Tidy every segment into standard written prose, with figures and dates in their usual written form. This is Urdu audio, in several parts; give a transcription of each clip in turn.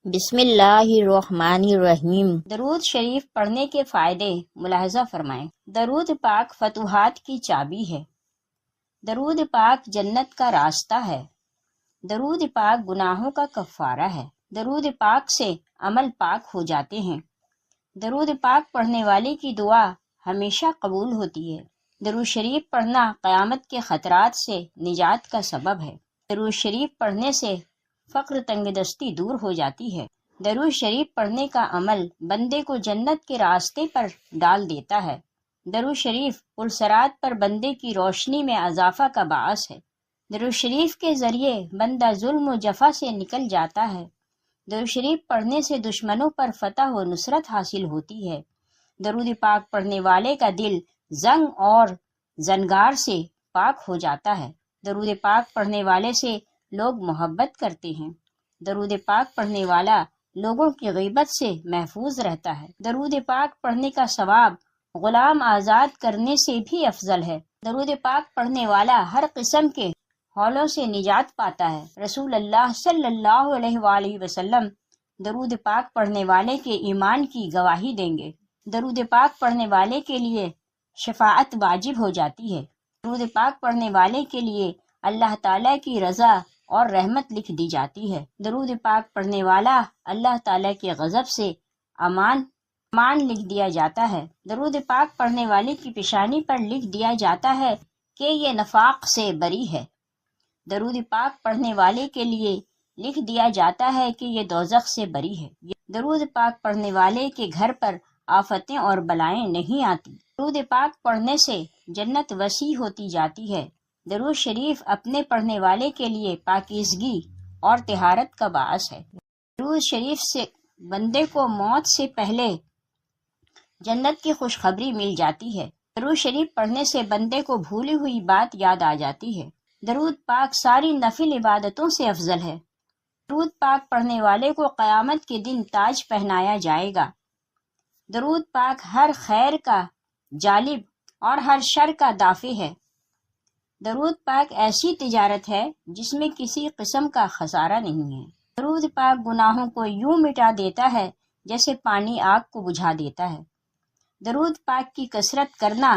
بسم اللہ الرحمن الرحیم۔ درود شریف پڑھنے کے فائدے ملاحظہ فرمائیں۔ درود پاک فتوحات کی چابی ہے۔ درود پاک جنت کا راستہ ہے۔ درود پاک گناہوں کا کفارہ ہے۔ درود پاک سے عمل پاک ہو جاتے ہیں۔ درود پاک پڑھنے والے کی دعا ہمیشہ قبول ہوتی ہے۔ درود شریف پڑھنا قیامت کے خطرات سے نجات کا سبب ہے۔ درود شریف پڑھنے سے فقر تنگ دستی دور ہو جاتی ہے۔ درود شریف پڑھنے کا عمل بندے کو جنت کے راستے پر ڈال دیتا ہے۔ درود شریف پلسرات پر بندے کی روشنی میں اضافہ کا باعث ہے۔ درود شریف کے ذریعے بندہ ظلم و جفا سے نکل جاتا ہے۔ درود شریف پڑھنے سے دشمنوں پر فتح و نصرت حاصل ہوتی ہے۔ درود پاک پڑھنے والے کا دل زنگ اور زنگار سے پاک ہو جاتا ہے۔ درود پاک پڑھنے والے سے لوگ محبت کرتے ہیں۔ درود پاک پڑھنے والا لوگوں کی غیبت سے محفوظ رہتا ہے۔ درود پاک پڑھنے کا ثواب غلام آزاد کرنے سے بھی افضل ہے۔ درود پاک پڑھنے والا ہر قسم کے ہولوں سے نجات پاتا ہے۔ رسول اللہ صلی اللہ علیہ وآلہ وسلم درود پاک پڑھنے والے کے ایمان کی گواہی دیں گے۔ درود پاک پڑھنے والے کے لیے شفاعت واجب ہو جاتی ہے۔ درود پاک پڑھنے والے کے لیے اللہ تعالیٰ کی رضا اور رحمت لکھ دی جاتی ہے۔ درود پاک پڑھنے والا اللہ تعالیٰ کے غضب سے امان لکھ دیا جاتا ہے۔ درود پاک پڑھنے والے کی پیشانی پر لکھ دیا جاتا ہے کہ یہ نفاق سے بری ہے۔ درود پاک پڑھنے والے کے لیے لکھ دیا جاتا ہے کہ یہ دوزخ سے بری ہے۔ درود پاک پڑھنے والے کے گھر پر آفتیں اور بلائیں نہیں آتی۔ درود پاک پڑھنے سے جنت وسیع ہوتی جاتی ہے۔ درود شریف اپنے پڑھنے والے کے لیے پاکیزگی اور طہارت کا باعث ہے۔ درود شریف سے بندے کو موت سے پہلے جنت کی خوشخبری مل جاتی ہے۔ درود شریف پڑھنے سے بندے کو بھولی ہوئی بات یاد آ جاتی ہے۔ درود پاک ساری نفل عبادتوں سے افضل ہے۔ درود پاک پڑھنے والے کو قیامت کے دن تاج پہنایا جائے گا۔ درود پاک ہر خیر کا جالب اور ہر شر کا دافع ہے۔ درود پاک ایسی تجارت ہے جس میں کسی قسم کا خسارہ نہیں ہے۔ درود پاک گناہوں کو یوں مٹا دیتا ہے جیسے پانی آگ کو بجھا دیتا ہے۔ درود پاک کی کثرت کرنا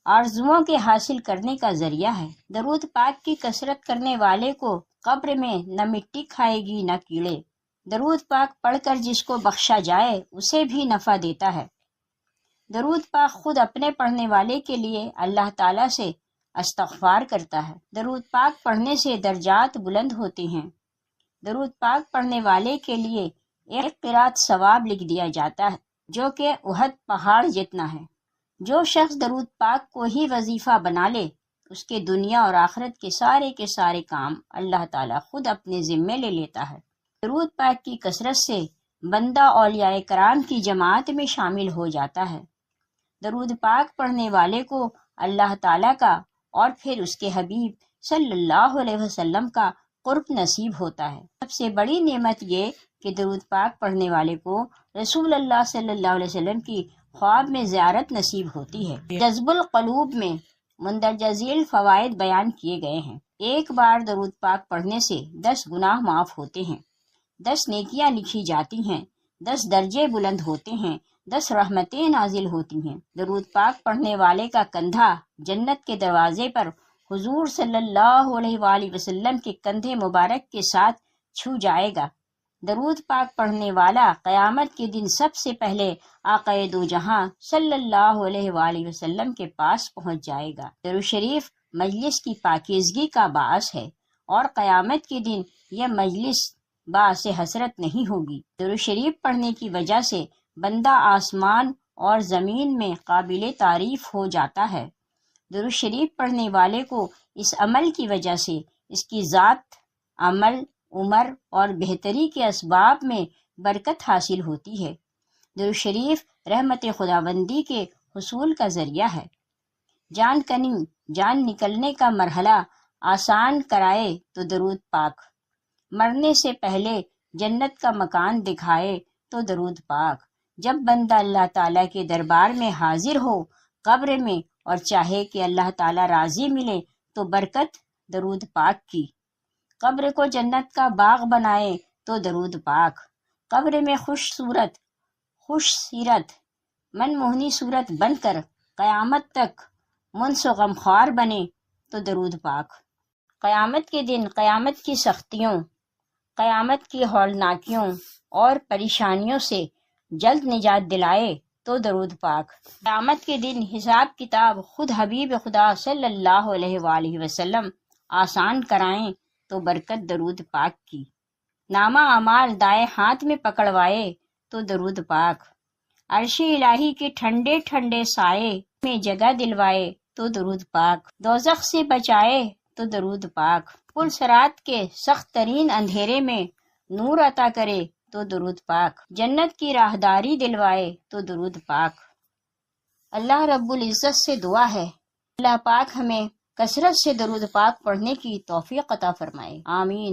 آرزوؤں کے حاصل کرنے کا ذریعہ ہے۔ درود پاک کی کثرت کرنے والے کو قبر میں نہ مٹی کھائے گی نہ کیڑے۔ درود پاک پڑھ کر جس کو بخشا جائے اسے بھی نفع دیتا ہے۔ درود پاک خود اپنے پڑھنے والے کے لیے اللہ تعالیٰ سے استغفار کرتا ہے۔ درود پاک پڑھنے سے درجات بلند ہوتے ہیں۔ درود پاک پڑھنے والے کے لیے ایک قرات ثواب لکھ دیا جاتا ہے جو کہ احد پہاڑ جتنا ہے۔ جو شخص درود پاک کو ہی وظیفہ بنا لے اس کے دنیا اور آخرت کے سارے کام اللہ تعالیٰ خود اپنے ذمے لے لیتا ہے۔ درود پاک کی کثرت سے بندہ اولیاء کرام کی جماعت میں شامل ہو جاتا ہے۔ درود پاک پڑھنے والے کو اللہ تعالیٰ کا اور پھر اس کے حبیب صلی اللہ علیہ وسلم کا قرب نصیب ہوتا ہے۔ سب سے بڑی نعمت یہ کہ درود پاک پڑھنے والے کو رسول اللہ صلی اللہ علیہ وسلم کی خواب میں زیارت نصیب ہوتی ہے۔ جذب القلوب میں مندرجہ ذیل فوائد بیان کیے گئے ہیں۔ ایک بار درود پاک پڑھنے سے 10 گناہ معاف ہوتے ہیں، 10 نیکیاں لکھی جاتی ہیں، 10 درجے بلند ہوتے ہیں، 10 رحمتیں نازل ہوتی ہیں۔ درود پاک پڑھنے والے کا کندھا جنت کے دروازے پر حضور صلی اللہ علیہ وآلہ وسلم کے کندھے مبارک کے ساتھ چھو جائے گا۔ درود پاک پڑھنے والا قیامت کے دن سب سے پہلے آقا دو جہاں صلی اللہ علیہ وآلہ وسلم کے پاس پہنچ جائے گا۔ درود شریف مجلس کی پاکیزگی کا باعث ہے اور قیامت کے دن یہ مجلس باعث حسرت نہیں ہوگی۔ درود شریف پڑھنے کی وجہ سے بندہ آسمان اور زمین میں قابل تعریف ہو جاتا ہے۔ درود شریف پڑھنے والے کو اس عمل کی وجہ سے اس کی ذات، عمل، عمر اور بہتری کے اسباب میں برکت حاصل ہوتی ہے۔ درود شریف رحمت خداوندی کے حصول کا ذریعہ ہے۔ جان نکلنے کا مرحلہ آسان کرائے تو درود پاک، مرنے سے پہلے جنت کا مکان دکھائے تو درود پاک۔ جب بندہ اللہ تعالیٰ کے دربار میں حاضر ہو قبر میں اور چاہے کہ اللہ تعالیٰ راضی ملے تو برکت درود پاک کی۔ قبر کو جنت کا باغ بنائے تو درود پاک، قبر میں خوش سیرت من موہنی صورت بن کر قیامت تک منس و غمخوار بنے تو درود پاک، قیامت کے دن قیامت کی سختیوں، قیامت کی ہولناکیوں اور پریشانیوں سے جلد نجات دلائے تو درود پاک، قیامت کے دن حساب کتاب خود حبیب خدا صلی اللہ علیہ وآلہ وسلم آسان کرائیں تو برکت درود پاک کی، نامہ اعمال دائیں ہاتھ میں پکڑوائے تو درود پاک، عرش الہی کے ٹھنڈے ٹھنڈے سائے میں جگہ دلوائے تو درود پاک، دوزخ سے بچائے تو درود پاک، پل صراط کے سخت ترین اندھیرے میں نور عطا کرے تو درود پاک، جنت کی راہداری دلوائے تو درود پاک۔ اللہ رب العزت سے دعا ہے اللہ پاک ہمیں کثرت سے درود پاک پڑھنے کی توفیق عطا فرمائے، آمین۔